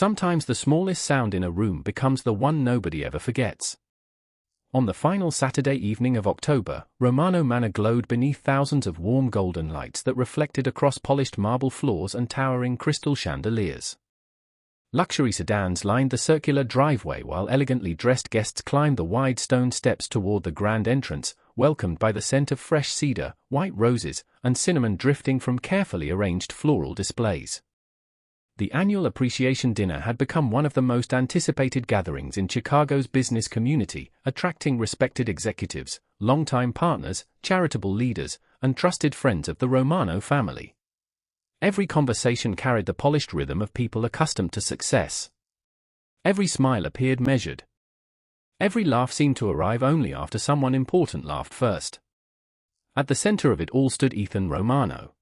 Sometimes the smallest sound in a room becomes the one nobody ever forgets. On the final Saturday evening of October, Romano Manor glowed beneath thousands of warm golden lights that reflected across polished marble floors and towering crystal chandeliers. Luxury sedans lined the circular driveway while elegantly dressed guests climbed the wide stone steps toward the grand entrance, welcomed by the scent of fresh cedar, white roses, and cinnamon drifting from carefully arranged floral displays. The annual appreciation dinner had become one of the most anticipated gatherings in Chicago's business community, attracting respected executives, longtime partners, charitable leaders, and trusted friends of the Romano family. Every conversation carried the polished rhythm of people accustomed to success. Every smile appeared measured. Every laugh seemed to arrive only after someone important laughed first. At the center of it all stood Ethan Romano.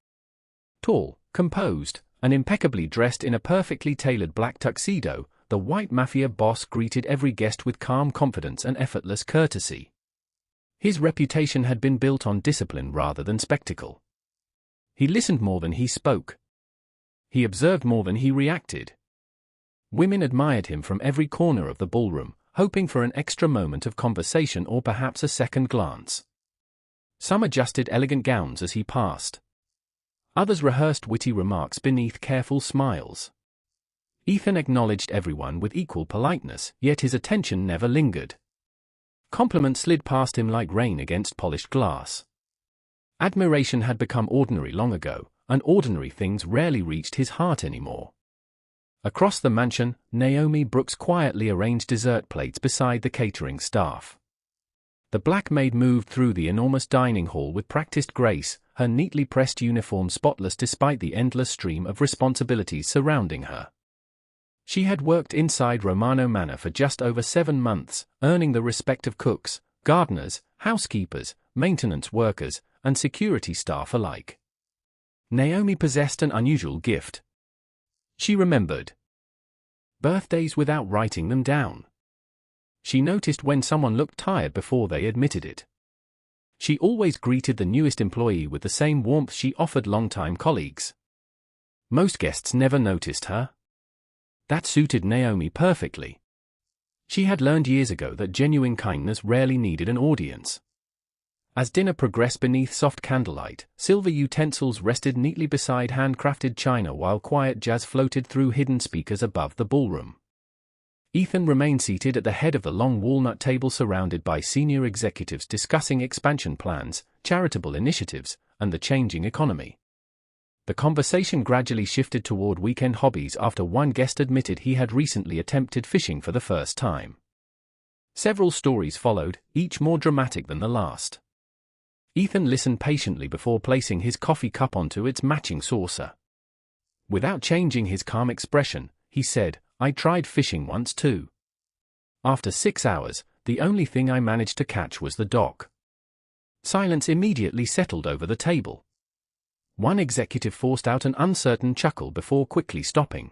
Tall, composed, and impeccably dressed in a perfectly tailored black tuxedo, the white Mafia Boss greeted every guest with calm confidence and effortless courtesy. His reputation had been built on discipline rather than spectacle. He listened more than he spoke. He observed more than he reacted. Women admired him from every corner of the ballroom, hoping for an extra moment of conversation or perhaps a second glance. Some adjusted elegant gowns as he passed. Others rehearsed witty remarks beneath careful smiles. Ethan acknowledged everyone with equal politeness, yet his attention never lingered. Compliments slid past him like rain against polished glass. Admiration had become ordinary long ago, and ordinary things rarely reached his heart anymore. Across the mansion, Naomi Brooks quietly arranged dessert plates beside the catering staff. The Black Maid moved through the enormous dining hall with practiced grace, her neatly pressed uniform spotless despite the endless stream of responsibilities surrounding her. She had worked inside Romano Manor for just over 7 months, earning the respect of cooks, gardeners, housekeepers, maintenance workers, and security staff alike. Naomi possessed an unusual gift. She remembered birthdays without writing them down. She noticed when someone looked tired before they admitted it. She always greeted the newest employee with the same warmth she offered longtime colleagues. Most guests never noticed her. That suited Naomi perfectly. She had learned years ago that genuine kindness rarely needed an audience. As dinner progressed beneath soft candlelight, silver utensils rested neatly beside handcrafted china while quiet jazz floated through hidden speakers above the ballroom. Ethan remained seated at the head of the long walnut table surrounded by senior executives discussing expansion plans, charitable initiatives, and the changing economy. The conversation gradually shifted toward weekend hobbies after one guest admitted he had recently attempted fishing for the first time. Several stories followed, each more dramatic than the last. Ethan listened patiently before placing his coffee cup onto its matching saucer. Without changing his calm expression, he said, "I tried fishing once too. After 6 hours, the only thing I managed to catch was the dock." Silence immediately settled over the table. One executive forced out an uncertain chuckle before quickly stopping.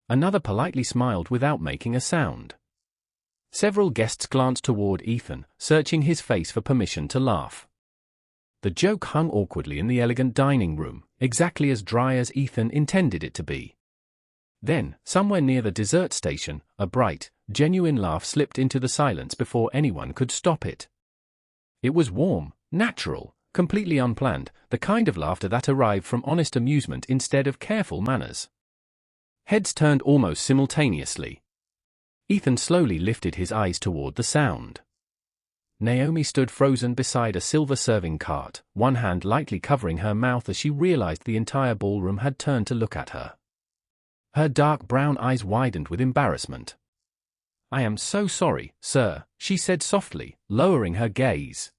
Another politely smiled without making a sound. Several guests glanced toward Ethan, searching his face for permission to laugh. The joke hung awkwardly in the elegant dining room, exactly as dry as Ethan intended it to be. Then, somewhere near the dessert station, a bright, genuine laugh slipped into the silence before anyone could stop it. It was warm, natural, completely unplanned, the kind of laughter that arrived from honest amusement instead of careful manners. Heads turned almost simultaneously. Ethan slowly lifted his eyes toward the sound. Naomi stood frozen beside a silver serving cart, one hand lightly covering her mouth as she realized the entire ballroom had turned to look at her. Her dark brown eyes widened with embarrassment. "I am so sorry, sir," she said softly, lowering her gaze.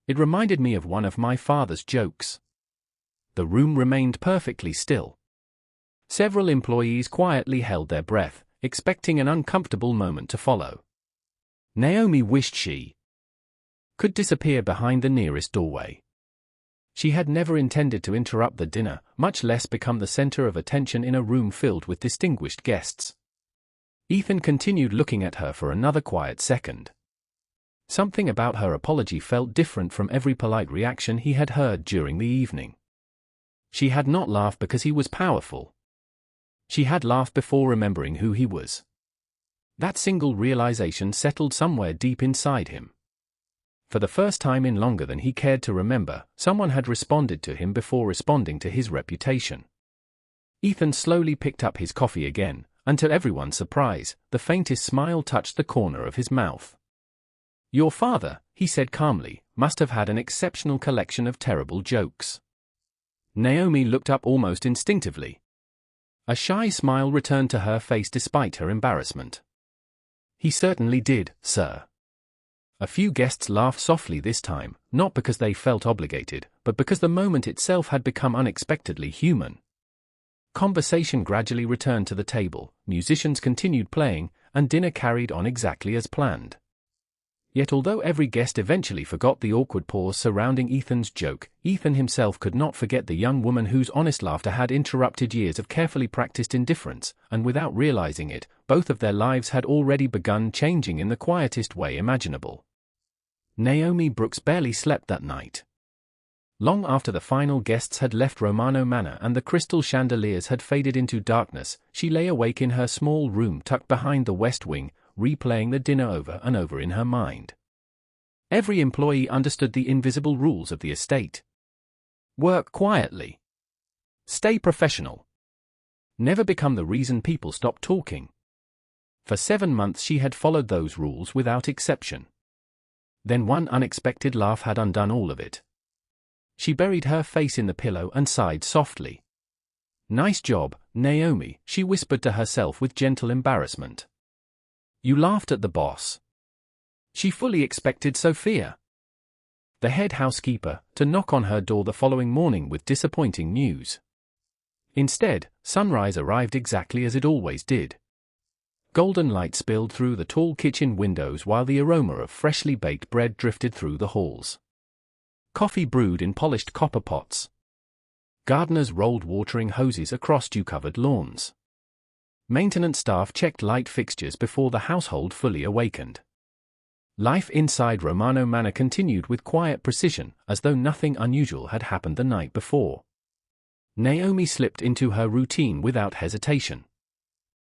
"It reminded me of one of my father's jokes." The room remained perfectly still. Several employees quietly held their breath, expecting an uncomfortable moment to follow. Naomi wished she could disappear behind the nearest doorway. She had never intended to interrupt the dinner, much less become the center of attention in a room filled with distinguished guests. Ethan continued looking at her for another quiet second. Something about her apology felt different from every polite reaction he had heard during the evening. She had not laughed because he was powerful. She had laughed before remembering who he was. That single realization settled somewhere deep inside him. For the first time in longer than he cared to remember, someone had responded to him before responding to his reputation. Ethan slowly picked up his coffee again, and to everyone's surprise, the faintest smile touched the corner of his mouth. "Your father," he said calmly, "must have had an exceptional collection of terrible jokes." Naomi looked up almost instinctively. A shy smile returned to her face despite her embarrassment. "He certainly did, sir." A few guests laughed softly this time, not because they felt obligated, but because the moment itself had become unexpectedly human. Conversation gradually returned to the table, musicians continued playing, and dinner carried on exactly as planned. Yet although every guest eventually forgot the awkward pause surrounding Ethan's joke, Ethan himself could not forget the young woman whose honest laughter had interrupted years of carefully practiced indifference, and without realizing it, both of their lives had already begun changing in the quietest way imaginable. Naomi Brooks barely slept that night. Long after the final guests had left Romano Manor and the crystal chandeliers had faded into darkness, she lay awake in her small room tucked behind the west wing, replaying the dinner over and over in her mind. Every employee understood the invisible rules of the estate. Work quietly. Stay professional. Never become the reason people stop talking. For 7 months she had followed those rules without exception. Then one unexpected laugh had undone all of it. She buried her face in the pillow and sighed softly. "Nice job, Naomi," she whispered to herself with gentle embarrassment. "You laughed at the boss." She fully expected Sophia, the head housekeeper, to knock on her door the following morning with disappointing news. Instead, sunrise arrived exactly as it always did. Golden light spilled through the tall kitchen windows while the aroma of freshly baked bread drifted through the halls. Coffee brewed in polished copper pots. Gardeners rolled watering hoses across dew-covered lawns. Maintenance staff checked light fixtures before the household fully awakened. Life inside Romano Manor continued with quiet precision, as though nothing unusual had happened the night before. Naomi slipped into her routine without hesitation.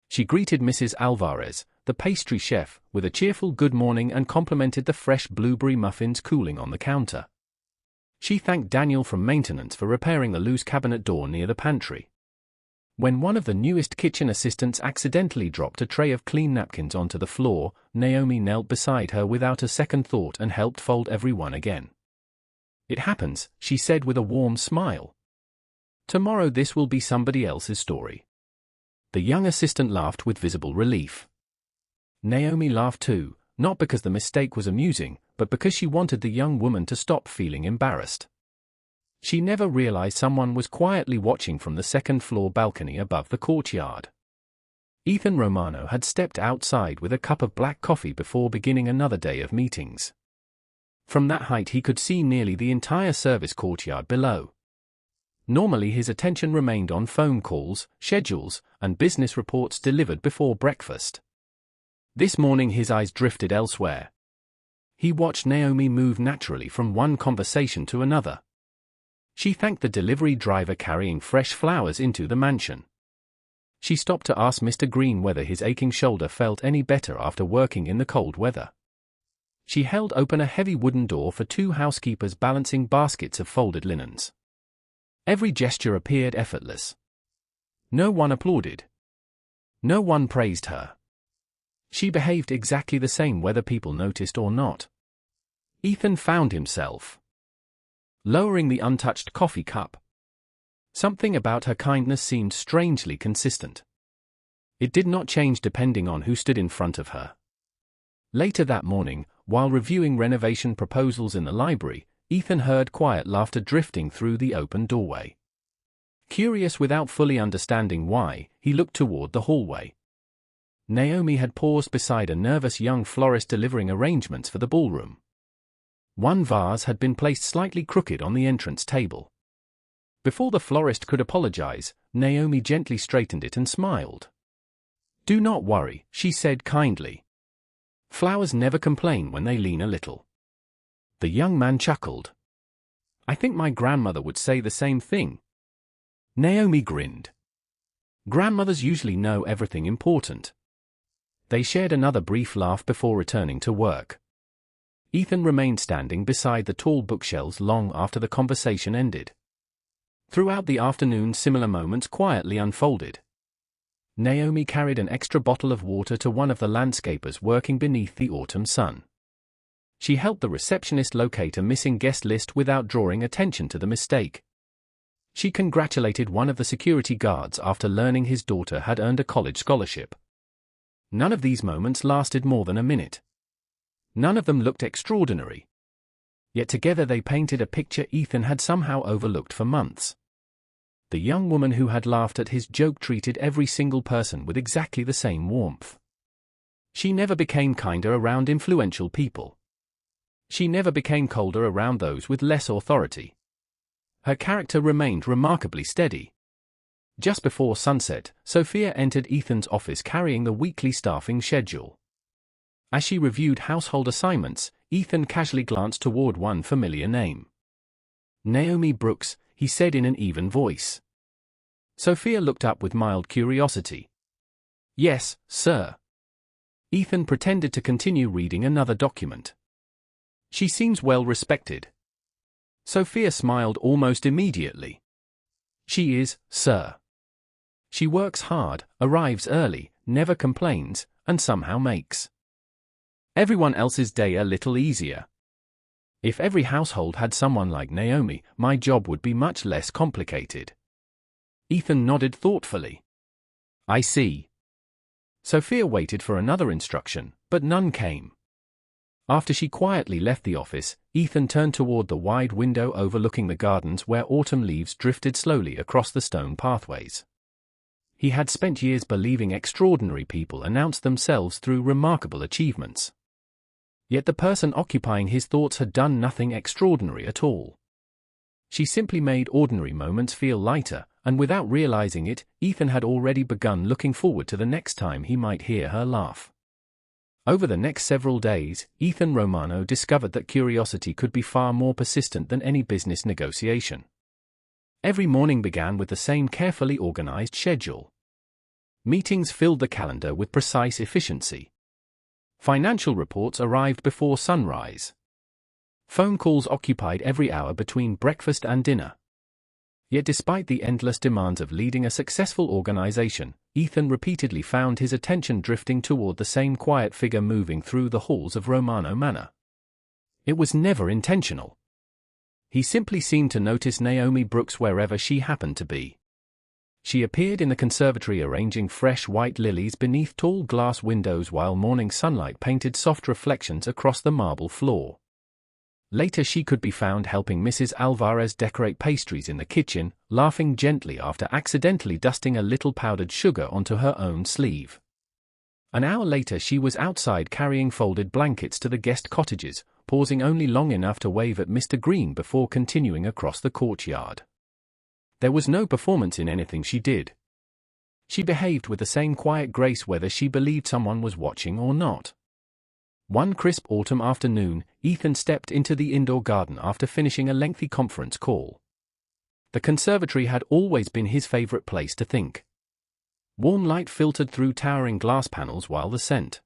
She greeted Mrs. Alvarez, the pastry chef, with a cheerful good morning and complimented the fresh blueberry muffins cooling on the counter. She thanked Daniel from maintenance for repairing the loose cabinet door near the pantry. When one of the newest kitchen assistants accidentally dropped a tray of clean napkins onto the floor, Naomi knelt beside her without a second thought and helped fold everyone again. "It happens," she said with a warm smile. "Tomorrow this will be somebody else's story." The young assistant laughed with visible relief. Naomi laughed too, not because the mistake was amusing, but because she wanted the young woman to stop feeling embarrassed. She never realized someone was quietly watching from the second-floor balcony above the courtyard. Ethan Romano had stepped outside with a cup of black coffee before beginning another day of meetings. From that height he could see nearly the entire service courtyard below. Normally his attention remained on phone calls, schedules, and business reports delivered before breakfast. This morning his eyes drifted elsewhere. He watched Naomi move naturally from one conversation to another. She thanked the delivery driver carrying fresh flowers into the mansion. She stopped to ask Mr. Green whether his aching shoulder felt any better after working in the cold weather. She held open a heavy wooden door for 2 housekeepers balancing baskets of folded linens. Every gesture appeared effortless. No one applauded. No one praised her. She behaved exactly the same whether people noticed or not. Ethan found himself lowering the untouched coffee cup. Something about her kindness seemed strangely consistent. It did not change depending on who stood in front of her. Later that morning, while reviewing renovation proposals in the library, Ethan heard quiet laughter drifting through the open doorway. Curious without fully understanding why, he looked toward the hallway. Naomi had paused beside a nervous young florist delivering arrangements for the ballroom. One vase had been placed slightly crooked on the entrance table. Before the florist could apologize, Naomi gently straightened it and smiled. "Do not worry," she said kindly. "Flowers never complain when they lean a little." The young man chuckled. "I think my grandmother would say the same thing." Naomi grinned. Grandmothers usually know everything important. They shared another brief laugh before returning to work. Ethan remained standing beside the tall bookshelves long after the conversation ended. Throughout the afternoon, similar moments quietly unfolded. Naomi carried an extra bottle of water to one of the landscapers working beneath the autumn sun. She helped the receptionist locate a missing guest list without drawing attention to the mistake. She congratulated one of the security guards after learning his daughter had earned a college scholarship. None of these moments lasted more than a minute. None of them looked extraordinary. Yet together they painted a picture Ethan had somehow overlooked for months. The young woman who had laughed at his joke treated every single person with exactly the same warmth. She never became kinder around influential people. She never became colder around those with less authority. Her character remained remarkably steady. Just before sunset, Sophia entered Ethan's office carrying the weekly staffing schedule. As she reviewed household assignments, Ethan casually glanced toward one familiar name. "Naomi Brooks," he said in an even voice. Sophia looked up with mild curiosity. "Yes, sir." Ethan pretended to continue reading another document. "She seems well respected." Sophia smiled almost immediately. "She is, sir. She works hard, arrives early, never complains, and somehow makes everyone else's day a little easier. If every household had someone like Naomi, my job would be much less complicated." Ethan nodded thoughtfully. "I see." Sophia waited for another instruction, but none came. After she quietly left the office, Ethan turned toward the wide window overlooking the gardens where autumn leaves drifted slowly across the stone pathways. He had spent years believing extraordinary people announced themselves through remarkable achievements. Yet the person occupying his thoughts had done nothing extraordinary at all. She simply made ordinary moments feel lighter, and without realizing it, Ethan had already begun looking forward to the next time he might hear her laugh. Over the next several days, Ethan Romano discovered that curiosity could be far more persistent than any business negotiation. Every morning began with the same carefully organized schedule. Meetings filled the calendar with precise efficiency. Financial reports arrived before sunrise. Phone calls occupied every hour between breakfast and dinner. Yet despite the endless demands of leading a successful organization, Ethan repeatedly found his attention drifting toward the same quiet figure moving through the halls of Romano Manor. It was never intentional. He simply seemed to notice Naomi Brooks wherever she happened to be. She appeared in the conservatory arranging fresh white lilies beneath tall glass windows while morning sunlight painted soft reflections across the marble floor. Later she could be found helping Mrs. Alvarez decorate pastries in the kitchen, laughing gently after accidentally dusting a little powdered sugar onto her own sleeve. An hour later she was outside carrying folded blankets to the guest cottages, pausing only long enough to wave at Mr. Green before continuing across the courtyard. There was no performance in anything she did. She behaved with the same quiet grace whether she believed someone was watching or not. One crisp autumn afternoon, Ethan stepped into the indoor garden after finishing a lengthy conference call. The conservatory had always been his favorite place to think. Warm light filtered through towering glass panels while the scent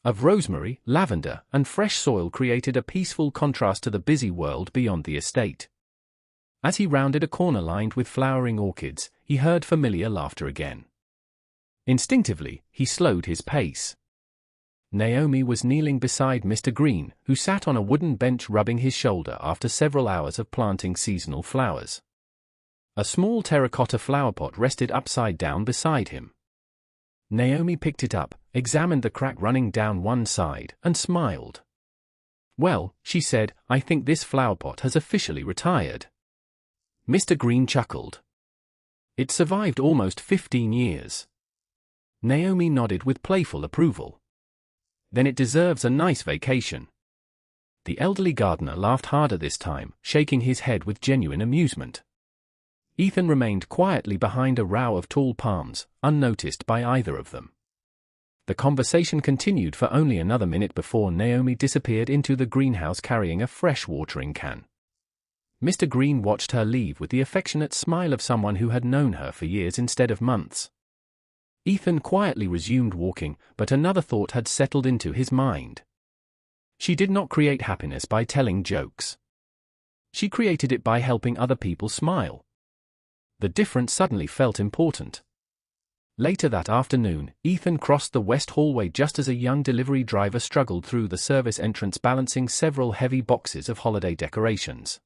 of rosemary, lavender, and fresh soil created a peaceful contrast to the busy world beyond the estate. As he rounded a corner lined with flowering orchids, he heard familiar laughter again. Instinctively, he slowed his pace. Naomi was kneeling beside Mr. Green, who sat on a wooden bench rubbing his shoulder after several hours of planting seasonal flowers. A small terracotta flower pot rested upside down beside him. Naomi picked it up, examined the crack running down one side, and smiled. "Well," she said, "I think this flower pot has officially retired." Mr. Green chuckled. "It survived almost 15 years. Naomi nodded with playful approval. "Then it deserves a nice vacation." The elderly gardener laughed harder this time, shaking his head with genuine amusement. Ethan remained quietly behind a row of tall palms, unnoticed by either of them. The conversation continued for only another minute before Naomi disappeared into the greenhouse carrying a fresh watering can. Mr. Green watched her leave with the affectionate smile of someone who had known her for years instead of months. Ethan quietly resumed walking, but another thought had settled into his mind. She did not create happiness by telling jokes. She created it by helping other people smile. The difference suddenly felt important. Later that afternoon, Ethan crossed the west hallway just as a young delivery driver struggled through the service entrance balancing several heavy boxes of holiday decorations.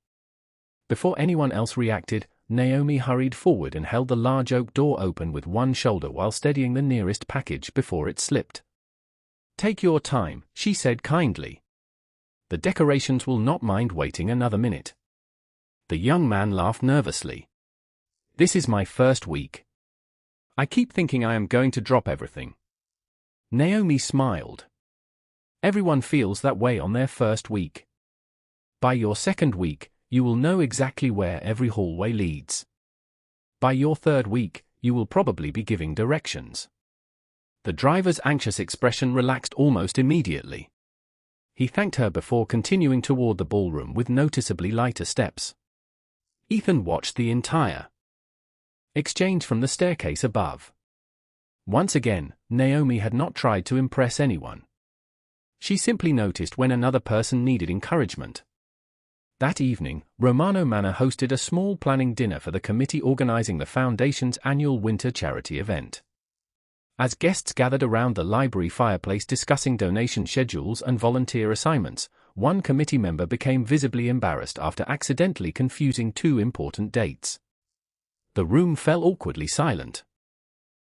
Before anyone else reacted, Naomi hurried forward and held the large oak door open with one shoulder while steadying the nearest package before it slipped. "Take your time," she said kindly. "The decorations will not mind waiting another minute." The young man laughed nervously. "This is my first week. I keep thinking I am going to drop everything." Naomi smiled. "Everyone feels that way on their first week. By your second week, you will know exactly where every hallway leads. By your third week, you will probably be giving directions." The driver's anxious expression relaxed almost immediately. He thanked her before continuing toward the ballroom with noticeably lighter steps. Ethan watched the entire exchange from the staircase above. Once again, Naomi had not tried to impress anyone. She simply noticed when another person needed encouragement. That evening, Romano Manor hosted a small planning dinner for the committee organizing the Foundation's annual winter charity event. As guests gathered around the library fireplace discussing donation schedules and volunteer assignments, one committee member became visibly embarrassed after accidentally confusing two important dates. The room fell awkwardly silent.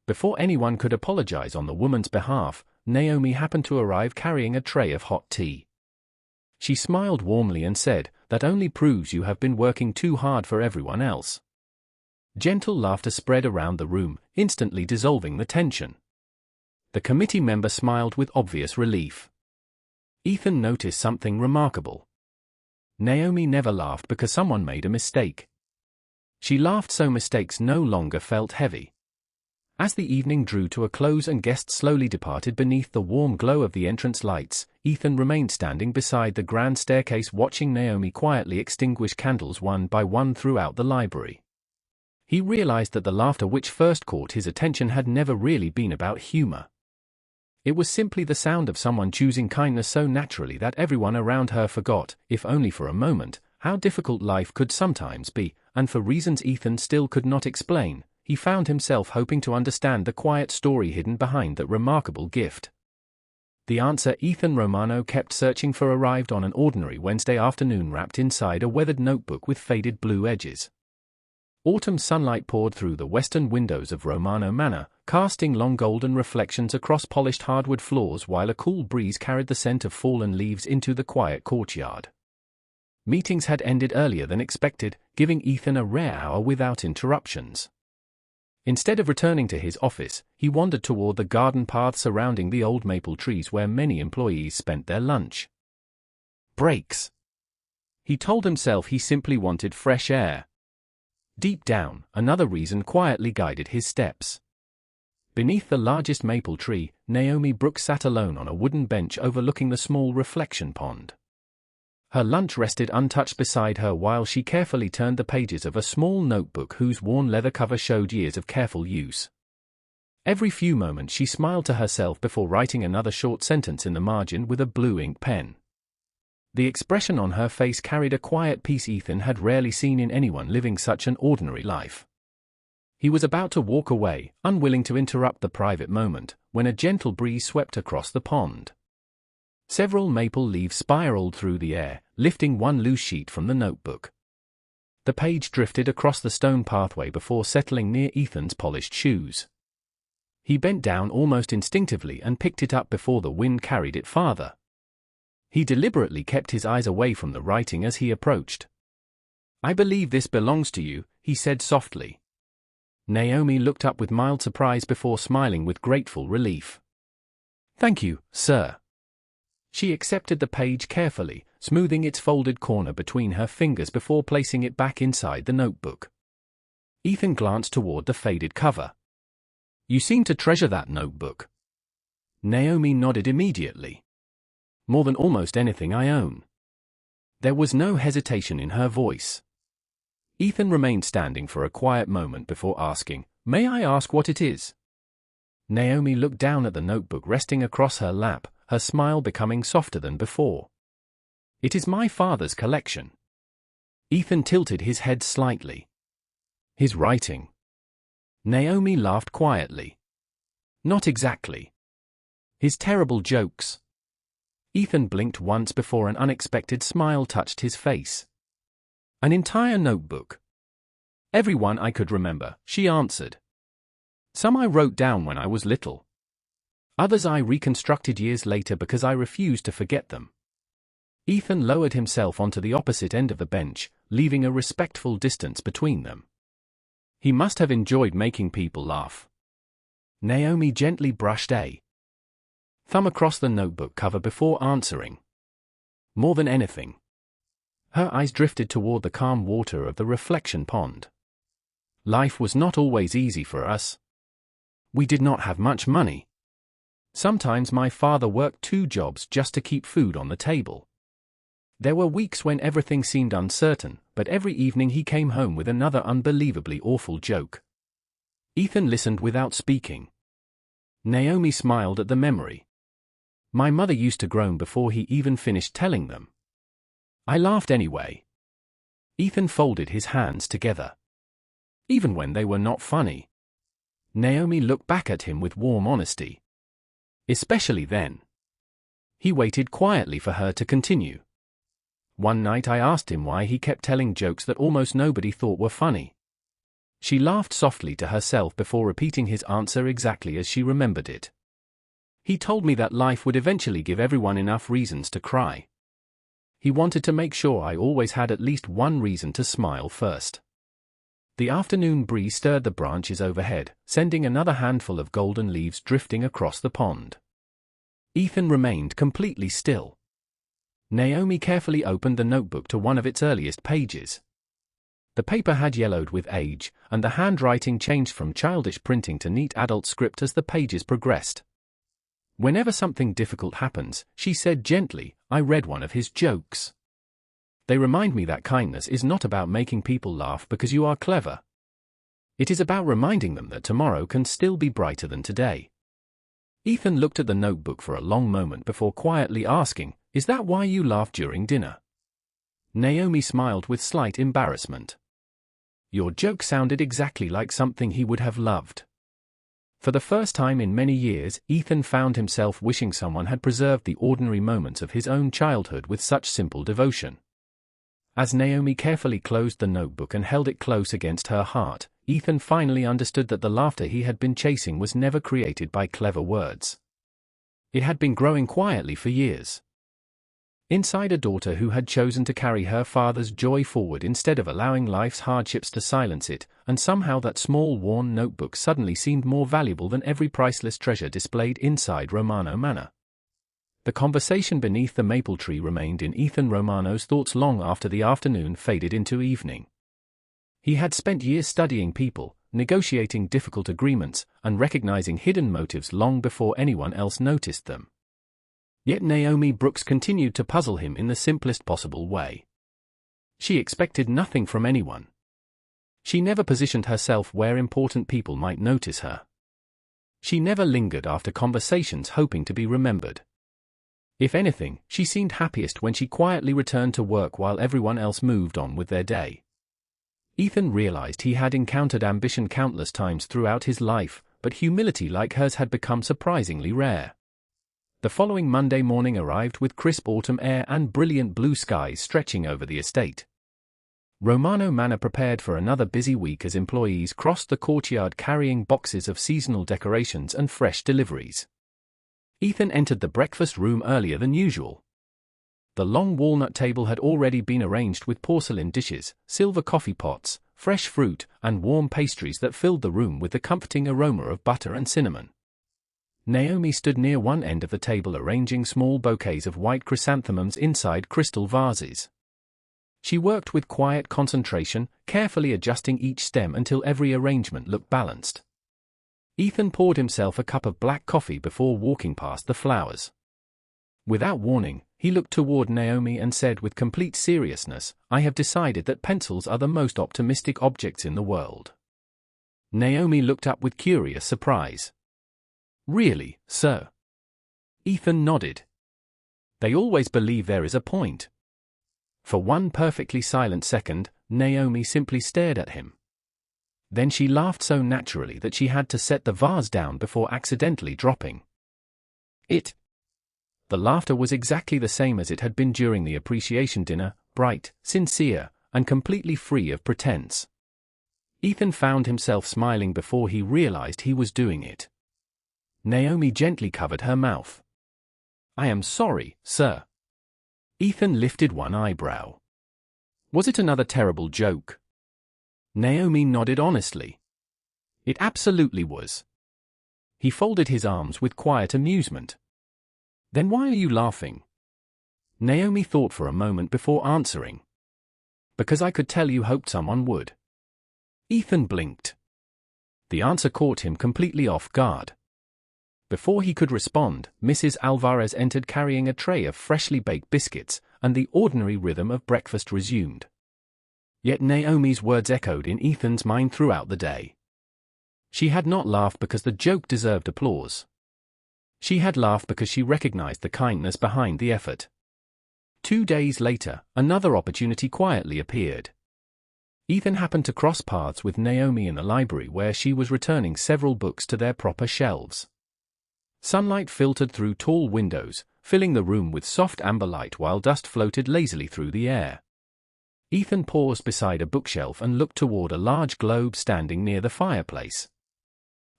Before anyone could apologize on the woman's behalf, Naomi happened to arrive carrying a tray of hot tea. She smiled warmly and said, "That only proves you have been working too hard for everyone else." Gentle laughter spread around the room, instantly dissolving the tension. The committee member smiled with obvious relief. Ethan noticed something remarkable. Naomi never laughed because someone made a mistake. She laughed so mistakes no longer felt heavy. As the evening drew to a close and guests slowly departed beneath the warm glow of the entrance lights, Ethan remained standing beside the grand staircase watching Naomi quietly extinguish candles one by one throughout the library. He realized that the laughter which first caught his attention had never really been about humor. It was simply the sound of someone choosing kindness so naturally that everyone around her forgot, if only for a moment, how difficult life could sometimes be, and for reasons Ethan still could not explain, he found himself hoping to understand the quiet story hidden behind that remarkable gift. The answer Ethan Romano kept searching for arrived on an ordinary Wednesday afternoon wrapped inside a weathered notebook with faded blue edges. Autumn sunlight poured through the western windows of Romano Manor, casting long golden reflections across polished hardwood floors while a cool breeze carried the scent of fallen leaves into the quiet courtyard. Meetings had ended earlier than expected, giving Ethan a rare hour without interruptions. Instead of returning to his office, he wandered toward the garden path surrounding the old maple trees where many employees spent their lunch breaks. He told himself he simply wanted fresh air. Deep down, another reason quietly guided his steps. Beneath the largest maple tree, Naomi Brooks sat alone on a wooden bench overlooking the small reflection pond. Her lunch rested untouched beside her while she carefully turned the pages of a small notebook whose worn leather cover showed years of careful use. Every few moments she smiled to herself before writing another short sentence in the margin with a blue ink pen. The expression on her face carried a quiet peace Ethan had rarely seen in anyone living such an ordinary life. He was about to walk away, unwilling to interrupt the private moment, when a gentle breeze swept across the pond. Several maple leaves spiraled through the air, lifting one loose sheet from the notebook. The page drifted across the stone pathway before settling near Ethan's polished shoes. He bent down almost instinctively and picked it up before the wind carried it farther. He deliberately kept his eyes away from the writing as he approached. "I believe this belongs to you," he said softly. Naomi looked up with mild surprise before smiling with grateful relief. "Thank you, sir." She accepted the page carefully, smoothing its folded corner between her fingers before placing it back inside the notebook. Ethan glanced toward the faded cover. "You seem to treasure that notebook." Naomi nodded immediately. "More than almost anything I own." There was no hesitation in her voice. Ethan remained standing for a quiet moment before asking, "May I ask what it is?" Naomi looked down at the notebook resting across her lap, her smile becoming softer than before. "It is my father's collection." Ethan tilted his head slightly. "His writing?" Naomi laughed quietly. "Not exactly. His terrible jokes." Ethan blinked once before an unexpected smile touched his face. "An entire notebook." "Every one I could remember," she answered. "Some I wrote down when I was little. Others I reconstructed years later because I refused to forget them." Ethan lowered himself onto the opposite end of the bench, leaving a respectful distance between them. He must have enjoyed making people laugh. Naomi gently brushed a thumb across the notebook cover before answering. "More than anything." Her eyes drifted toward the calm water of the reflection pond. "Life was not always easy for us. We did not have much money. Sometimes my father worked 2 jobs just to keep food on the table. There were weeks when everything seemed uncertain, but every evening he came home with another unbelievably awful joke." Ethan listened without speaking. Naomi smiled at the memory. "My mother used to groan before he even finished telling them. I laughed anyway." Ethan folded his hands together. "Even when they were not funny." Naomi looked back at him with warm honesty. "Especially then." He waited quietly for her to continue. "One night I asked him why he kept telling jokes that almost nobody thought were funny." She laughed softly to herself before repeating his answer exactly as she remembered it. "He told me that life would eventually give everyone enough reasons to cry. He wanted to make sure I always had at least one reason to smile first." The afternoon breeze stirred the branches overhead, sending another handful of golden leaves drifting across the pond. Ethan remained completely still. Naomi carefully opened the notebook to one of its earliest pages. The paper had yellowed with age, and the handwriting changed from childish printing to neat adult script as the pages progressed. "Whenever something difficult happens," she said gently, "I read one of his jokes. They remind me that kindness is not about making people laugh because you are clever. It is about reminding them that tomorrow can still be brighter than today." Ethan looked at the notebook for a long moment before quietly asking, "Is that why you laughed during dinner?" Naomi smiled with slight embarrassment. "Your joke sounded exactly like something he would have loved." For the first time in many years, Ethan found himself wishing someone had preserved the ordinary moments of his own childhood with such simple devotion. As Naomi carefully closed the notebook and held it close against her heart, Ethan finally understood that the laughter he had been chasing was never created by clever words. It had been growing quietly for years. Inside a daughter who had chosen to carry her father's joy forward instead of allowing life's hardships to silence it, and somehow that small worn notebook suddenly seemed more valuable than every priceless treasure displayed inside Romano Manor. The conversation beneath the maple tree remained in Ethan Romano's thoughts long after the afternoon faded into evening. He had spent years studying people, negotiating difficult agreements, and recognizing hidden motives long before anyone else noticed them. Yet Naomi Brooks continued to puzzle him in the simplest possible way. She expected nothing from anyone. She never positioned herself where important people might notice her. She never lingered after conversations hoping to be remembered. If anything, she seemed happiest when she quietly returned to work while everyone else moved on with their day. Ethan realized he had encountered ambition countless times throughout his life, but humility like hers had become surprisingly rare. The following Monday morning arrived with crisp autumn air and brilliant blue skies stretching over the estate. Romano Manor prepared for another busy week as employees crossed the courtyard carrying boxes of seasonal decorations and fresh deliveries. Ethan entered the breakfast room earlier than usual. The long walnut table had already been arranged with porcelain dishes, silver coffee pots, fresh fruit, and warm pastries that filled the room with the comforting aroma of butter and cinnamon. Naomi stood near one end of the table arranging small bouquets of white chrysanthemums inside crystal vases. She worked with quiet concentration, carefully adjusting each stem until every arrangement looked balanced. Ethan poured himself a cup of black coffee before walking past the flowers. Without warning, he looked toward Naomi and said with complete seriousness, "I have decided that pencils are the most optimistic objects in the world." Naomi looked up with curious surprise. "Really, sir?" Ethan nodded. "They always believe there is a point." For one perfectly silent second, Naomi simply stared at him. Then she laughed so naturally that she had to set the vase down before accidentally dropping it. The laughter was exactly the same as it had been during the appreciation dinner, bright, sincere, and completely free of pretense. Ethan found himself smiling before he realized he was doing it. Naomi gently covered her mouth. "I am sorry, sir." Ethan lifted one eyebrow. "Was it another terrible joke?" Naomi nodded honestly. "It absolutely was." He folded his arms with quiet amusement. "Then why are you laughing?" Naomi thought for a moment before answering. "Because I could tell you hoped someone would." Ethan blinked. The answer caught him completely off guard. Before he could respond, Mrs. Alvarez entered carrying a tray of freshly baked biscuits, and the ordinary rhythm of breakfast resumed. Yet Naomi's words echoed in Ethan's mind throughout the day. She had not laughed because the joke deserved applause. She had laughed because she recognized the kindness behind the effort. 2 days later, another opportunity quietly appeared. Ethan happened to cross paths with Naomi in the library where she was returning several books to their proper shelves. Sunlight filtered through tall windows, filling the room with soft amber light while dust floated lazily through the air. Ethan paused beside a bookshelf and looked toward a large globe standing near the fireplace.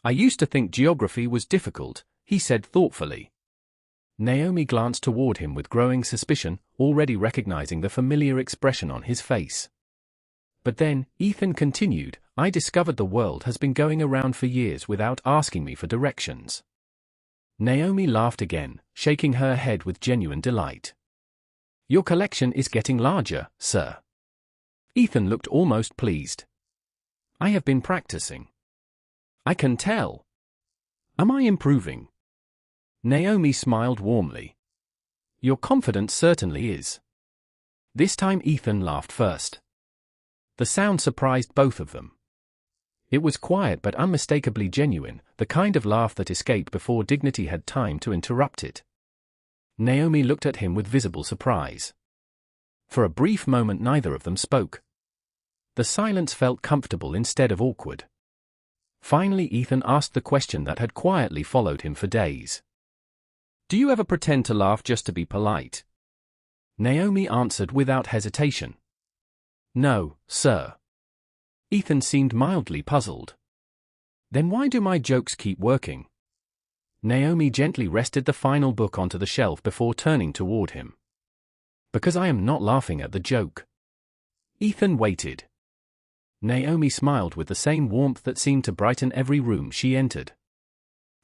"I used to think geography was difficult," he said thoughtfully. Naomi glanced toward him with growing suspicion, already recognizing the familiar expression on his face. But then, Ethan continued, "I discovered the world has been going around for years without asking me for directions." Naomi laughed again, shaking her head with genuine delight. "Your collection is getting larger, sir." Ethan looked almost pleased. "I have been practicing." "I can tell." "Am I improving?" Naomi smiled warmly. "Your confidence certainly is." This time Ethan laughed first. The sound surprised both of them. It was quiet but unmistakably genuine, the kind of laugh that escaped before dignity had time to interrupt it. Naomi looked at him with visible surprise. For a brief moment neither of them spoke. The silence felt comfortable instead of awkward. Finally Ethan asked the question that had quietly followed him for days. "Do you ever pretend to laugh just to be polite?" Naomi answered without hesitation. "No, sir." Ethan seemed mildly puzzled. "Then why do my jokes keep working?" Naomi gently rested the final book onto the shelf before turning toward him. "Because I am not laughing at the joke." Ethan waited. Naomi smiled with the same warmth that seemed to brighten every room she entered.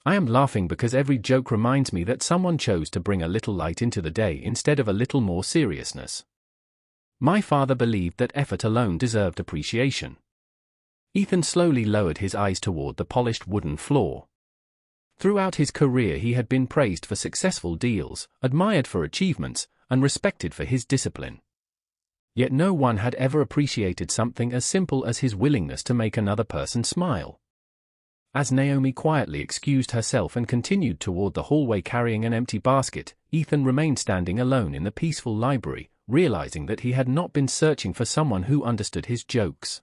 "I am laughing because every joke reminds me that someone chose to bring a little light into the day instead of a little more seriousness. My father believed that effort alone deserved appreciation." Ethan slowly lowered his eyes toward the polished wooden floor. Throughout his career he had been praised for successful deals, admired for achievements, and respected for his discipline. Yet no one had ever appreciated something as simple as his willingness to make another person smile. As Naomi quietly excused herself and continued toward the hallway carrying an empty basket, Ethan remained standing alone in the peaceful library, realizing that he had not been searching for someone who understood his jokes.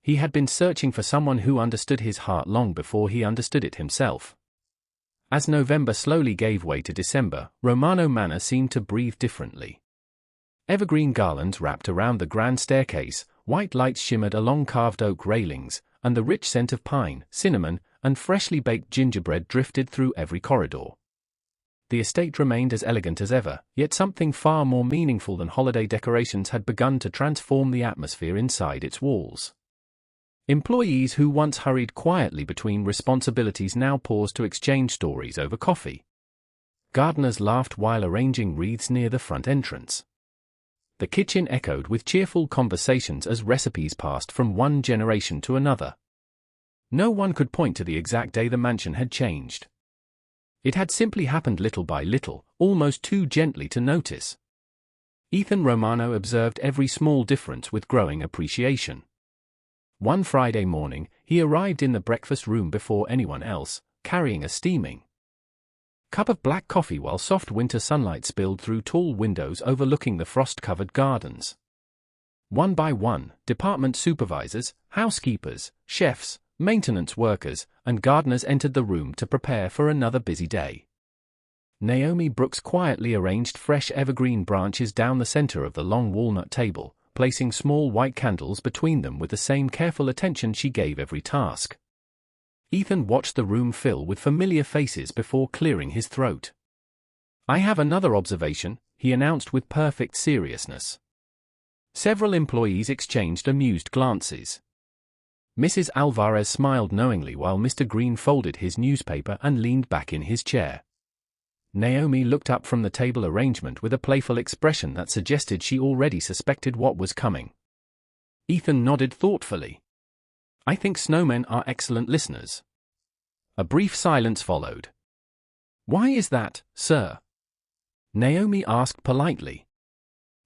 He had been searching for someone who understood his heart long before he understood it himself. As November slowly gave way to December, Romano Manor seemed to breathe differently. Evergreen garlands wrapped around the grand staircase, white lights shimmered along carved oak railings, and the rich scent of pine, cinnamon, and freshly baked gingerbread drifted through every corridor. The estate remained as elegant as ever, yet something far more meaningful than holiday decorations had begun to transform the atmosphere inside its walls. Employees who once hurried quietly between responsibilities now paused to exchange stories over coffee. Gardeners laughed while arranging wreaths near the front entrance. The kitchen echoed with cheerful conversations as recipes passed from one generation to another. No one could point to the exact day the mansion had changed. It had simply happened little by little, almost too gently to notice. Ethan Romano observed every small difference with growing appreciation. One Friday morning, he arrived in the breakfast room before anyone else, carrying a steaming cup of black coffee while soft winter sunlight spilled through tall windows overlooking the frost-covered gardens. One by one, department supervisors, housekeepers, chefs, maintenance workers, and gardeners entered the room to prepare for another busy day. Naomi Brooks quietly arranged fresh evergreen branches down the center of the long walnut table, placing small white candles between them with the same careful attention she gave every task. Ethan watched the room fill with familiar faces before clearing his throat. "I have another observation," he announced with perfect seriousness. Several employees exchanged amused glances. Mrs. Alvarez smiled knowingly while Mr. Green folded his newspaper and leaned back in his chair. Naomi looked up from the table arrangement with a playful expression that suggested she already suspected what was coming. Ethan nodded thoughtfully. "I think snowmen are excellent listeners." A brief silence followed. "Why is that, sir?" Naomi asked politely.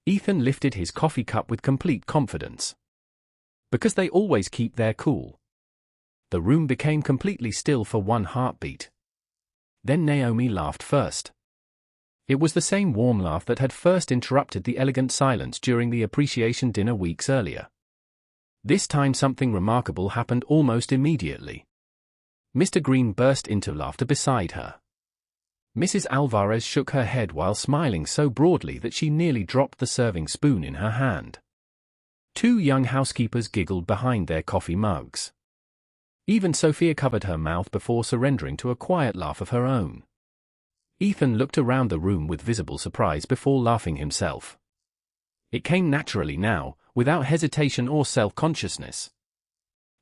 Ethan lifted his coffee cup with complete confidence. "Because they always keep their cool." The room became completely still for one heartbeat. Then Naomi laughed first. It was the same warm laugh that had first interrupted the elegant silence during the appreciation dinner weeks earlier. This time something remarkable happened almost immediately. Mr. Green burst into laughter beside her. Mrs. Alvarez shook her head while smiling so broadly that she nearly dropped the serving spoon in her hand. Two young housekeepers giggled behind their coffee mugs. Even Sophia covered her mouth before surrendering to a quiet laugh of her own. Ethan looked around the room with visible surprise before laughing himself. It came naturally now, without hesitation or self-consciousness.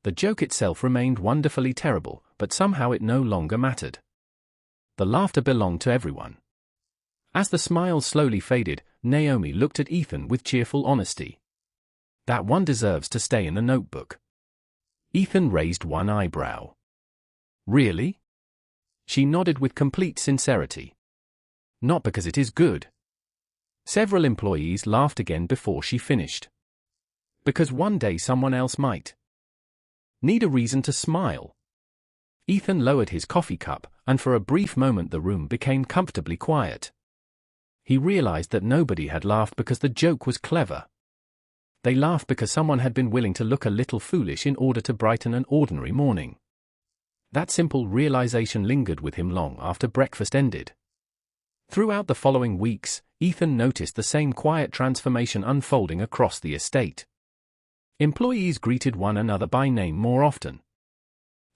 The joke itself remained wonderfully terrible, but somehow it no longer mattered. The laughter belonged to everyone. As the smile slowly faded, Naomi looked at Ethan with cheerful honesty. "That one deserves to stay in the notebook." Ethan raised one eyebrow. "Really?" She nodded with complete sincerity. "Not because it is good." Several employees laughed again before she finished. "Because one day someone else might need a reason to smile." Ethan lowered his coffee cup, and for a brief moment the room became comfortably quiet. He realized that nobody had laughed because the joke was clever. They laughed because someone had been willing to look a little foolish in order to brighten an ordinary morning. That simple realization lingered with him long after breakfast ended. Throughout the following weeks, Ethan noticed the same quiet transformation unfolding across the estate. Employees greeted one another by name more often.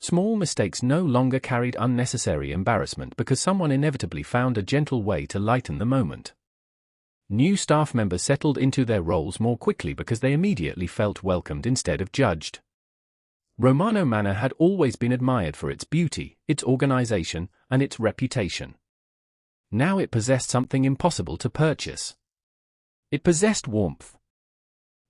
Small mistakes no longer carried unnecessary embarrassment because someone inevitably found a gentle way to lighten the moment. New staff members settled into their roles more quickly because they immediately felt welcomed instead of judged. Romano Manor had always been admired for its beauty, its organization, and its reputation. Now it possessed something impossible to purchase. It possessed warmth.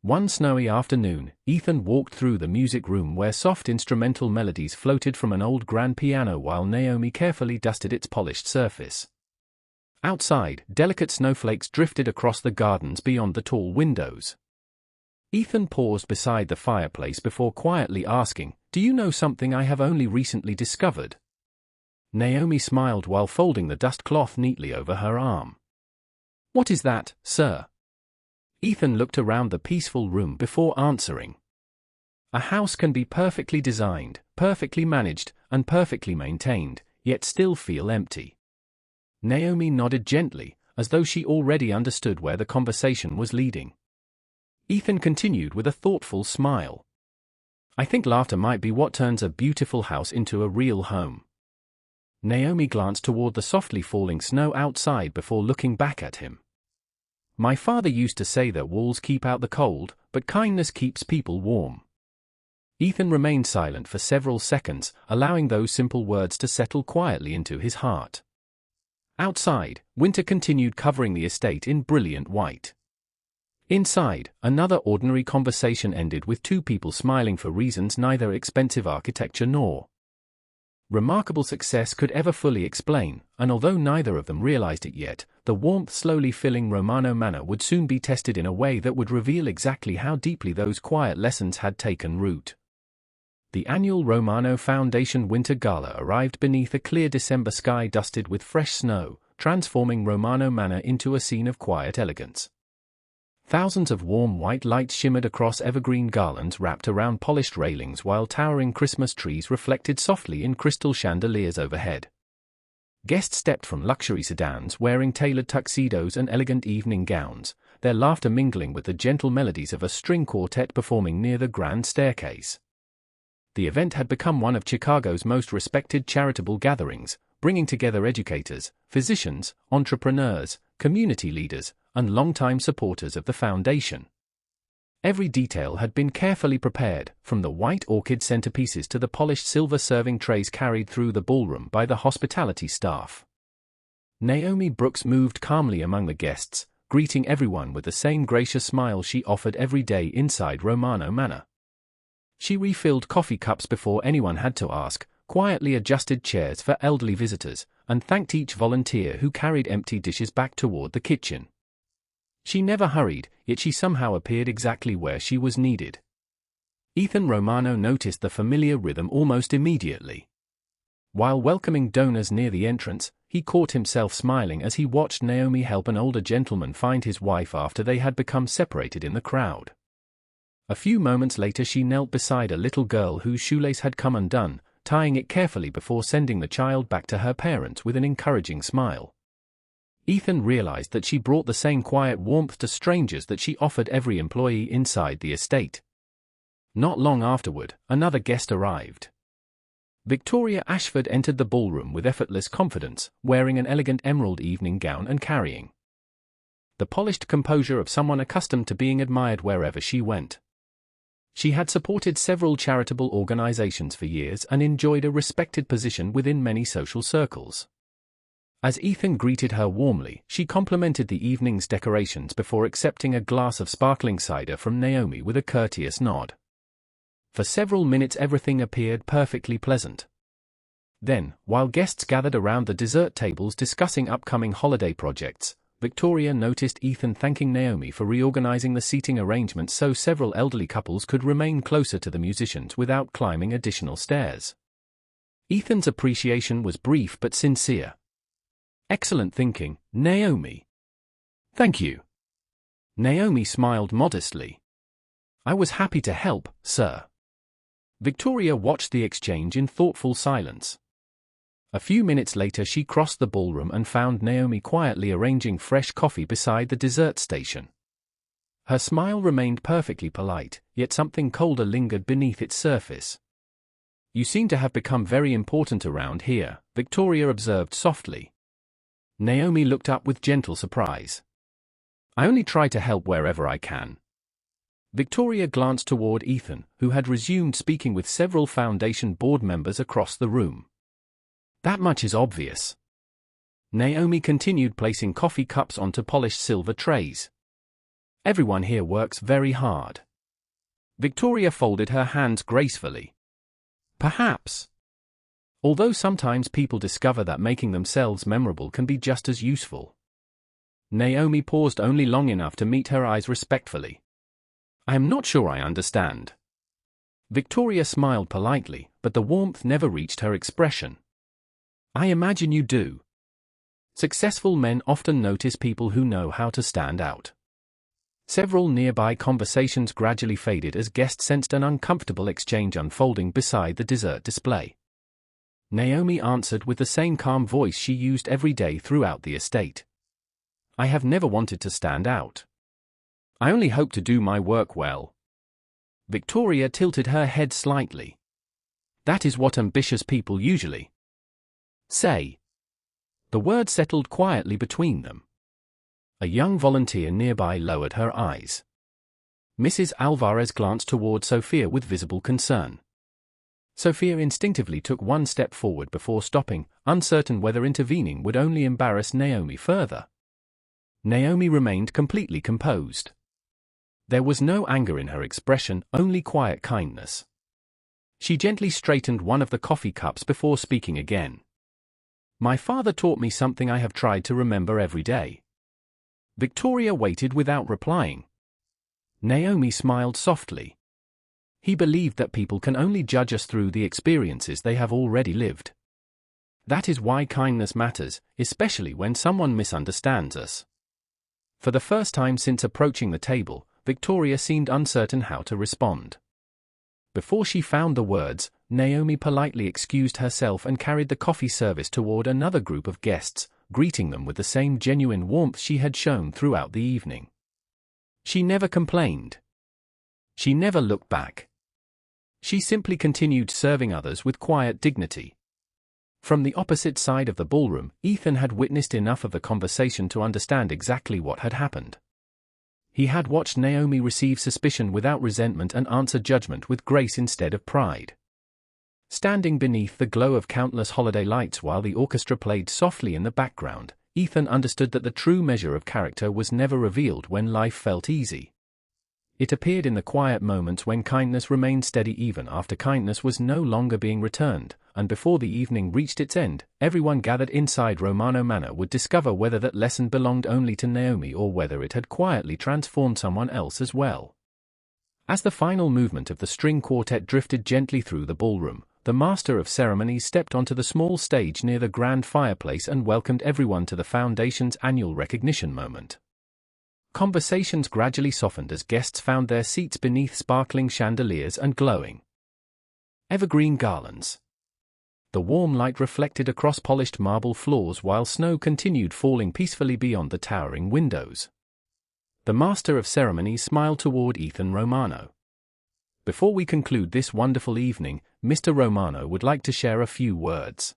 One snowy afternoon, Ethan walked through the music room where soft instrumental melodies floated from an old grand piano while Naomi carefully dusted its polished surface. Outside, delicate snowflakes drifted across the gardens beyond the tall windows. Ethan paused beside the fireplace before quietly asking, "Do you know something I have only recently discovered?" Naomi smiled while folding the dust cloth neatly over her arm. "What is that, sir?" Ethan looked around the peaceful room before answering. "A house can be perfectly designed, perfectly managed, and perfectly maintained, yet still feel empty." Naomi nodded gently, as though she already understood where the conversation was leading. Ethan continued with a thoughtful smile. "I think laughter might be what turns a beautiful house into a real home." Naomi glanced toward the softly falling snow outside before looking back at him. "My father used to say that walls keep out the cold, but kindness keeps people warm." Ethan remained silent for several seconds, allowing those simple words to settle quietly into his heart. Outside, winter continued covering the estate in brilliant white. Inside, another ordinary conversation ended with two people smiling for reasons neither expensive architecture nor remarkable success could ever fully explain, and although neither of them realized it yet, the warmth slowly filling Romano Manor would soon be tested in a way that would reveal exactly how deeply those quiet lessons had taken root. The annual Romano Foundation Winter Gala arrived beneath a clear December sky dusted with fresh snow, transforming Romano Manor into a scene of quiet elegance. Thousands of warm white lights shimmered across evergreen garlands wrapped around polished railings, while towering Christmas trees reflected softly in crystal chandeliers overhead. Guests stepped from luxury sedans wearing tailored tuxedos and elegant evening gowns, their laughter mingling with the gentle melodies of a string quartet performing near the grand staircase. The event had become one of Chicago's most respected charitable gatherings, bringing together educators, physicians, entrepreneurs, community leaders, and longtime supporters of the foundation. Every detail had been carefully prepared, from the white orchid centerpieces to the polished silver serving trays carried through the ballroom by the hospitality staff. Naomi Brooks moved calmly among the guests, greeting everyone with the same gracious smile she offered every day inside Romano Manor. She refilled coffee cups before anyone had to ask, quietly adjusted chairs for elderly visitors, and thanked each volunteer who carried empty dishes back toward the kitchen. She never hurried, yet she somehow appeared exactly where she was needed. Ethan Romano noticed the familiar rhythm almost immediately. While welcoming donors near the entrance, he caught himself smiling as he watched Naomi help an older gentleman find his wife after they had become separated in the crowd. A few moments later she knelt beside a little girl whose shoelace had come undone, tying it carefully before sending the child back to her parents with an encouraging smile. Ethan realized that she brought the same quiet warmth to strangers that she offered every employee inside the estate. Not long afterward, another guest arrived. Victoria Ashford entered the ballroom with effortless confidence, wearing an elegant emerald evening gown and carrying the polished composure of someone accustomed to being admired wherever she went. She had supported several charitable organizations for years and enjoyed a respected position within many social circles. As Ethan greeted her warmly, she complimented the evening's decorations before accepting a glass of sparkling cider from Naomi with a courteous nod. For several minutes everything appeared perfectly pleasant. Then, while guests gathered around the dessert tables discussing upcoming holiday projects, Victoria noticed Ethan thanking Naomi for reorganizing the seating arrangements so several elderly couples could remain closer to the musicians without climbing additional stairs. Ethan's appreciation was brief but sincere. "Excellent thinking, Naomi." "Thank you." Naomi smiled modestly. "I was happy to help, sir." Victoria watched the exchange in thoughtful silence. A few minutes later she crossed the ballroom and found Naomi quietly arranging fresh coffee beside the dessert station. Her smile remained perfectly polite, yet something colder lingered beneath its surface. "You seem to have become very important around here," Victoria observed softly. Naomi looked up with gentle surprise. "I only try to help wherever I can." Victoria glanced toward Ethan, who had resumed speaking with several Foundation board members across the room. "That much is obvious." Naomi continued placing coffee cups onto polished silver trays. "Everyone here works very hard." Victoria folded her hands gracefully. "Perhaps. Although sometimes people discover that making themselves memorable can be just as useful." Naomi paused only long enough to meet her eyes respectfully. "I am not sure I understand." Victoria smiled politely, but the warmth never reached her expression. "I imagine you do. Successful men often notice people who know how to stand out." Several nearby conversations gradually faded as guests sensed an uncomfortable exchange unfolding beside the dessert display. Naomi answered with the same calm voice she used every day throughout the estate. "I have never wanted to stand out. I only hope to do my work well." Victoria tilted her head slightly. "That is what ambitious people usually say." The word settled quietly between them. A young volunteer nearby lowered her eyes. Mrs. Alvarez glanced toward Sophia with visible concern. Sophia instinctively took one step forward before stopping, uncertain whether intervening would only embarrass Naomi further. Naomi remained completely composed. There was no anger in her expression, only quiet kindness. She gently straightened one of the coffee cups before speaking again. "My father taught me something I have tried to remember every day." Victoria waited without replying. Naomi smiled softly. "He believed that people can only judge us through the experiences they have already lived. That is why kindness matters, especially when someone misunderstands us." For the first time since approaching the table, Victoria seemed uncertain how to respond. Before she found the words, Naomi politely excused herself and carried the coffee service toward another group of guests, greeting them with the same genuine warmth she had shown throughout the evening. She never complained. She never looked back. She simply continued serving others with quiet dignity. From the opposite side of the ballroom, Ethan had witnessed enough of the conversation to understand exactly what had happened. He had watched Naomi receive suspicion without resentment and answer judgment with grace instead of pride. Standing beneath the glow of countless holiday lights while the orchestra played softly in the background, Ethan understood that the true measure of character was never revealed when life felt easy. It appeared in the quiet moments when kindness remained steady even after kindness was no longer being returned, and before the evening reached its end, everyone gathered inside Romano Manor would discover whether that lesson belonged only to Naomi or whether it had quietly transformed someone else as well. As the final movement of the string quartet drifted gently through the ballroom, the master of ceremonies stepped onto the small stage near the grand fireplace and welcomed everyone to the Foundation's annual recognition moment. Conversations gradually softened as guests found their seats beneath sparkling chandeliers and glowing evergreen garlands. The warm light reflected across polished marble floors while snow continued falling peacefully beyond the towering windows. The master of ceremonies smiled toward Ethan Romano. "Before we conclude this wonderful evening, Mr. Romano would like to share a few words."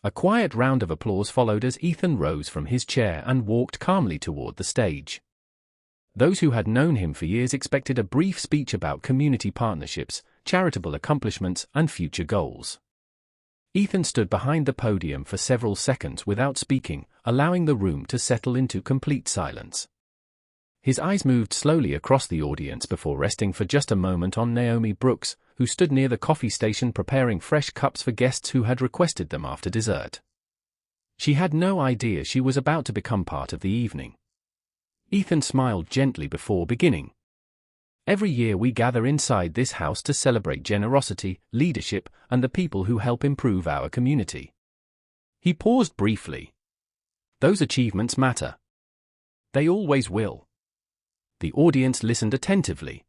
A quiet round of applause followed as Ethan rose from his chair and walked calmly toward the stage. Those who had known him for years expected a brief speech about community partnerships, charitable accomplishments, and future goals. Ethan stood behind the podium for several seconds without speaking, allowing the room to settle into complete silence. His eyes moved slowly across the audience before resting for just a moment on Naomi Brooks, who stood near the coffee station preparing fresh cups for guests who had requested them after dessert. She had no idea she was about to become part of the evening. Ethan smiled gently before beginning. "Every year we gather inside this house to celebrate generosity, leadership, and the people who help improve our community." He paused briefly. "Those achievements matter. They always will." The audience listened attentively.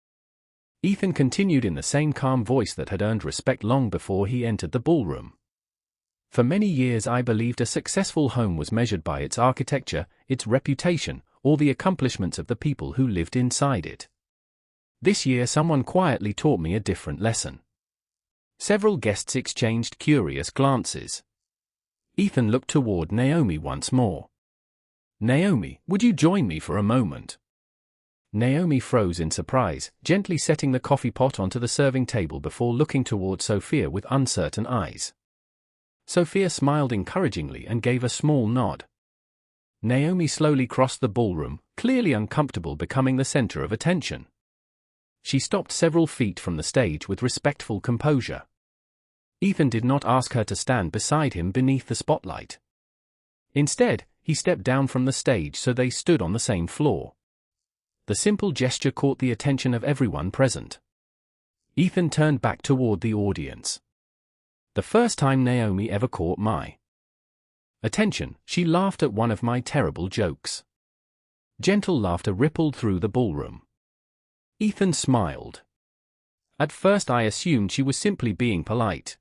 Ethan continued in the same calm voice that had earned respect long before he entered the ballroom. "For many years I believed a successful home was measured by its architecture, its reputation, or the accomplishments of the people who lived inside it. This year someone quietly taught me a different lesson." Several guests exchanged curious glances. Ethan looked toward Naomi once more. "Naomi, would you join me for a moment?" Naomi froze in surprise, gently setting the coffee pot onto the serving table before looking toward Sophia with uncertain eyes. Sophia smiled encouragingly and gave a small nod. Naomi slowly crossed the ballroom, clearly uncomfortable becoming the center of attention. She stopped several feet from the stage with respectful composure. Ethan did not ask her to stand beside him beneath the spotlight. Instead, he stepped down from the stage so they stood on the same floor. The simple gesture caught the attention of everyone present. Ethan turned back toward the audience. "The first time Naomi ever caught my attention, she laughed at one of my terrible jokes." Gentle laughter rippled through the ballroom. Ethan smiled. "At first I assumed she was simply being polite.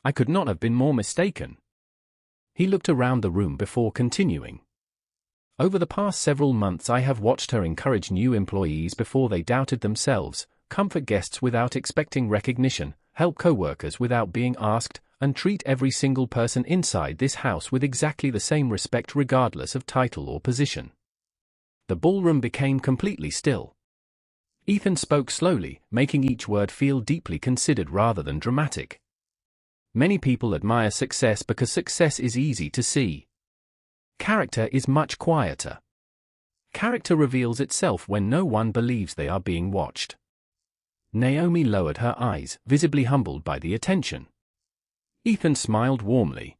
I could not have been more mistaken." He looked around the room before continuing. "Over the past several months I have watched her encourage new employees before they doubted themselves, comfort guests without expecting recognition, help co-workers without being asked, and treat every single person inside this house with exactly the same respect regardless of title or position." The ballroom became completely still. Ethan spoke slowly, making each word feel deeply considered rather than dramatic. "Many people admire success because success is easy to see. Character is much quieter. Character reveals itself when no one believes they are being watched. Naomi lowered her eyes, visibly humbled by the attention. Ethan smiled warmly.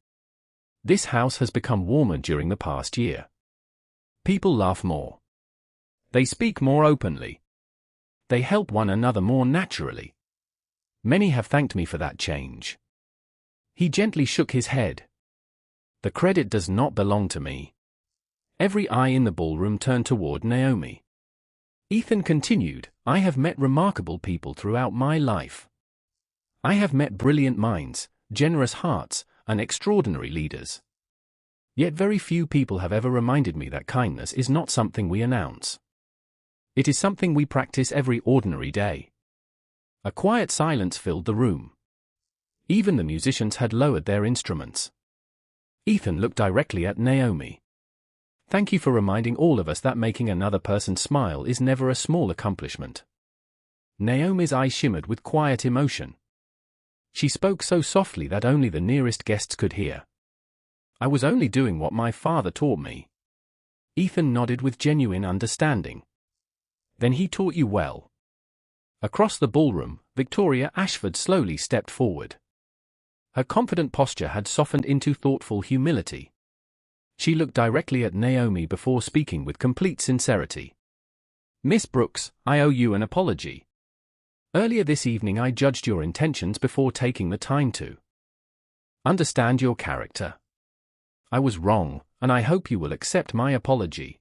This house has become warmer during the past year. People laugh more. They speak more openly. They help one another more naturally. Many have thanked me for that change. He gently shook his head. The credit does not belong to me. Every eye in the ballroom turned toward Naomi. Ethan continued, I have met remarkable people throughout my life. I have met brilliant minds, generous hearts, and extraordinary leaders. Yet very few people have ever reminded me that kindness is not something we announce. It is something we practice every ordinary day. A quiet silence filled the room. Even the musicians had lowered their instruments. Ethan looked directly at Naomi. Thank you for reminding all of us that making another person smile is never a small accomplishment. Naomi's eyes shimmered with quiet emotion. She spoke so softly that only the nearest guests could hear. I was only doing what my father taught me. Ethan nodded with genuine understanding. Then he taught you well. Across the ballroom, Victoria Ashford slowly stepped forward. Her confident posture had softened into thoughtful humility. She looked directly at Naomi before speaking with complete sincerity. Miss Brooks, I owe you an apology. Earlier this evening I judged your intentions before taking the time to understand your character. I was wrong, and I hope you will accept my apology.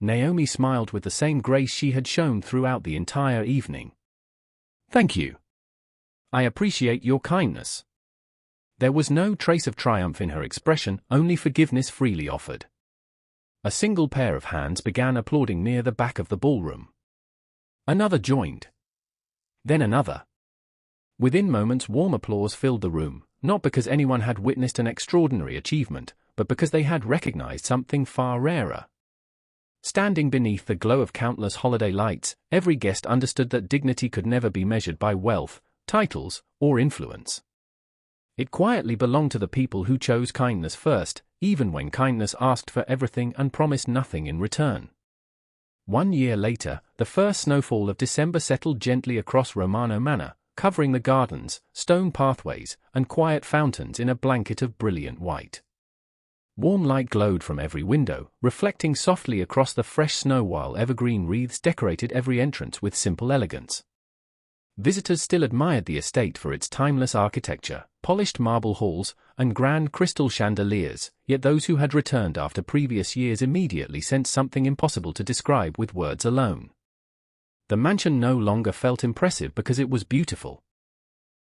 Naomi smiled with the same grace she had shown throughout the entire evening. Thank you. I appreciate your kindness. There was no trace of triumph in her expression, only forgiveness freely offered. A single pair of hands began applauding near the back of the ballroom. Another joined. Then another. Within moments warm applause filled the room, not because anyone had witnessed an extraordinary achievement, but because they had recognized something far rarer. Standing beneath the glow of countless holiday lights, every guest understood that dignity could never be measured by wealth, titles, or influence. It quietly belonged to the people who chose kindness first, even when kindness asked for everything and promised nothing in return. 1 year later, the first snowfall of December settled gently across Romano Manor, covering the gardens, stone pathways, and quiet fountains in a blanket of brilliant white. Warm light glowed from every window, reflecting softly across the fresh snow while evergreen wreaths decorated every entrance with simple elegance. Visitors still admired the estate for its timeless architecture, polished marble halls, and grand crystal chandeliers, yet those who had returned after previous years immediately sensed something impossible to describe with words alone. The mansion no longer felt impressive because it was beautiful.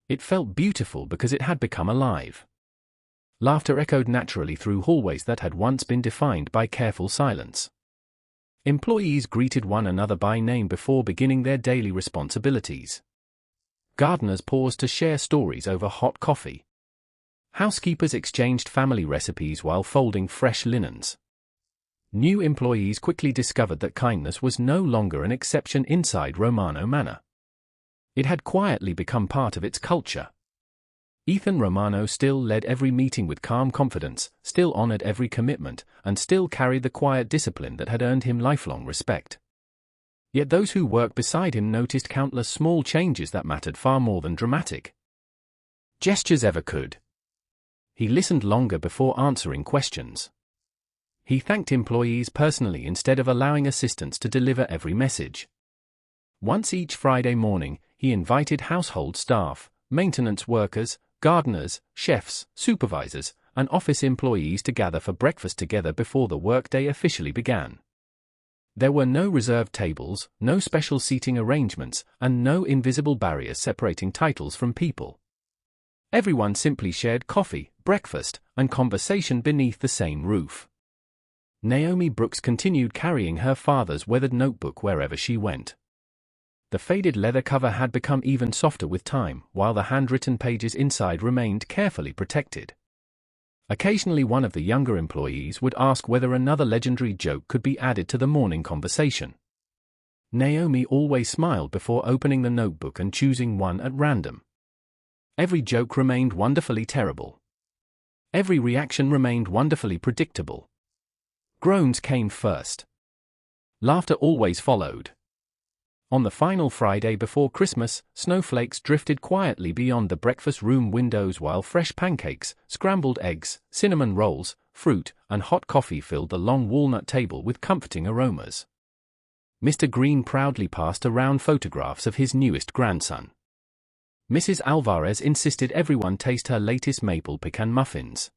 It felt beautiful because it had become alive. Laughter echoed naturally through hallways that had once been defined by careful silence. Employees greeted one another by name before beginning their daily responsibilities. Gardeners paused to share stories over hot coffee. Housekeepers exchanged family recipes while folding fresh linens. New employees quickly discovered that kindness was no longer an exception inside Romano Manor. It had quietly become part of its culture. Ethan Romano still led every meeting with calm confidence, still honored every commitment, and still carried the quiet discipline that had earned him lifelong respect. Yet those who worked beside him noticed countless small changes that mattered far more than dramatic gestures ever could. He listened longer before answering questions. He thanked employees personally instead of allowing assistants to deliver every message. Once each Friday morning, he invited household staff, maintenance workers, gardeners, chefs, supervisors, and office employees to gather for breakfast together before the workday officially began. There were no reserved tables, no special seating arrangements, and no invisible barriers separating titles from people. Everyone simply shared coffee, breakfast, and conversation beneath the same roof. Naomi Brooks continued carrying her father's weathered notebook wherever she went. The faded leather cover had become even softer with time, while the handwritten pages inside remained carefully protected. Occasionally one of the younger employees would ask whether another legendary joke could be added to the morning conversation. Naomi always smiled before opening the notebook and choosing one at random. Every joke remained wonderfully terrible. Every reaction remained wonderfully predictable. Groans came first. Laughter always followed. On the final Friday before Christmas, snowflakes drifted quietly beyond the breakfast room windows while fresh pancakes, scrambled eggs, cinnamon rolls, fruit, and hot coffee filled the long walnut table with comforting aromas. Mr. Green proudly passed around photographs of his newest grandson. Mrs. Alvarez insisted everyone taste her latest maple pecan muffins.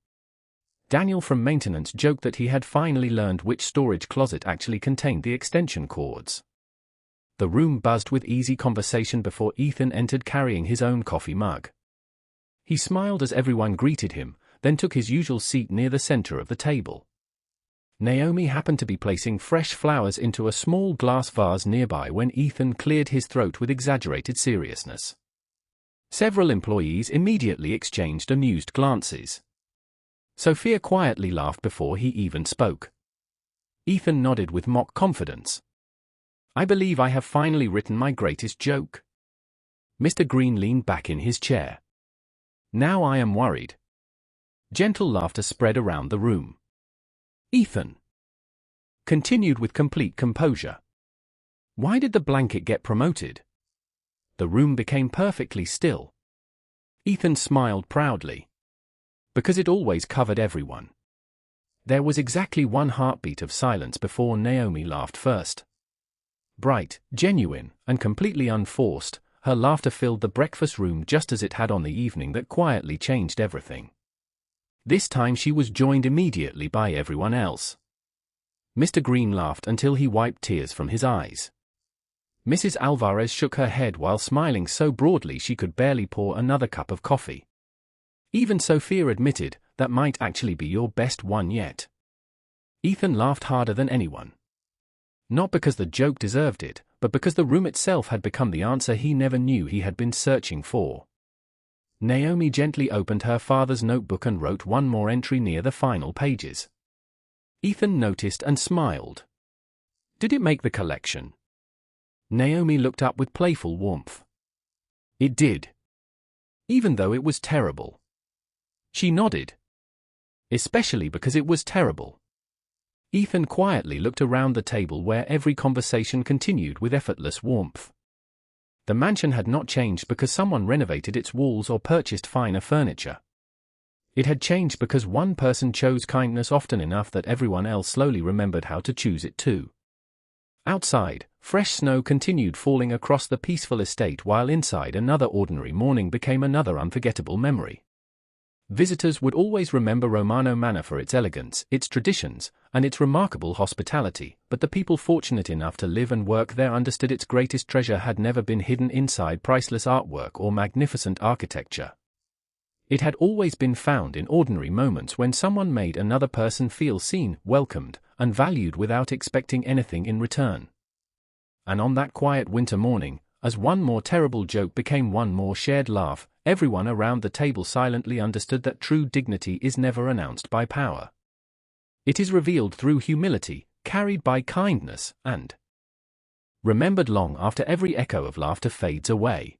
Daniel from maintenance joked that he had finally learned which storage closet actually contained the extension cords. The room buzzed with easy conversation before Ethan entered carrying his own coffee mug. He smiled as everyone greeted him, then took his usual seat near the center of the table. Naomi happened to be placing fresh flowers into a small glass vase nearby when Ethan cleared his throat with exaggerated seriousness. Several employees immediately exchanged amused glances. Sophia quietly laughed before he even spoke. Ethan nodded with mock confidence. "I believe I have finally written my greatest joke." Mr. Green leaned back in his chair. "Now I am worried." Gentle laughter spread around the room. Ethan continued with complete composure. "Why did the blanket get promoted?" The room became perfectly still. Ethan smiled proudly. "Because it always covered everyone." There was exactly one heartbeat of silence before Naomi laughed first. Bright, genuine, and completely unforced, her laughter filled the breakfast room just as it had on the evening that quietly changed everything. This time she was joined immediately by everyone else. Mr. Green laughed until he wiped tears from his eyes. Mrs. Alvarez shook her head while smiling so broadly she could barely pour another cup of coffee. Even Sophia admitted, "That might actually be your best one yet." Ethan laughed harder than anyone. Not because the joke deserved it, but because the room itself had become the answer he never knew he had been searching for. Naomi gently opened her father's notebook and wrote one more entry near the final pages. Ethan noticed and smiled. "Did it make the collection?" Naomi looked up with playful warmth. "It did. Even though it was terrible." She nodded. "Especially because it was terrible." Ethan quietly looked around the table where every conversation continued with effortless warmth. The mansion had not changed because someone renovated its walls or purchased finer furniture. It had changed because one person chose kindness often enough that everyone else slowly remembered how to choose it too. Outside, fresh snow continued falling across the peaceful estate while inside another ordinary morning became another unforgettable memory. Visitors would always remember Romano Manor for its elegance, its traditions, and its remarkable hospitality, but the people fortunate enough to live and work there understood its greatest treasure had never been hidden inside priceless artwork or magnificent architecture. It had always been found in ordinary moments when someone made another person feel seen, welcomed, and valued without expecting anything in return. And on that quiet winter morning, as one more terrible joke became one more shared laugh, everyone around the table silently understood that true dignity is never announced by power. It is revealed through humility, carried by kindness, and remembered long after every echo of laughter fades away.